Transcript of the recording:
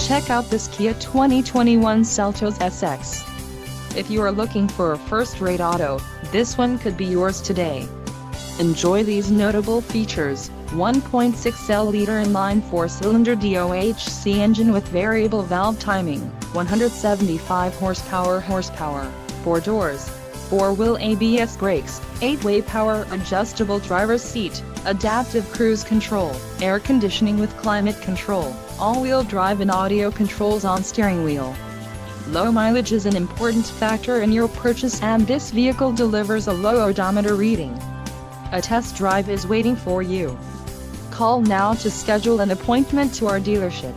Check out this Kia 2021 Seltos SX. If you are looking for a first-rate auto, this one could be yours today. Enjoy these notable features: 1.6L-liter inline 4-cylinder DOHC engine with variable valve timing, 175 horsepower, 4 doors, 4-wheel ABS brakes, 8-way power adjustable driver's seat, adaptive cruise control, air conditioning with climate control, all-wheel drive and audio controls on steering wheel. Low mileage is an important factor in your purchase, and this vehicle delivers a low odometer reading. A test drive is waiting for you. Call now to schedule an appointment to our dealership.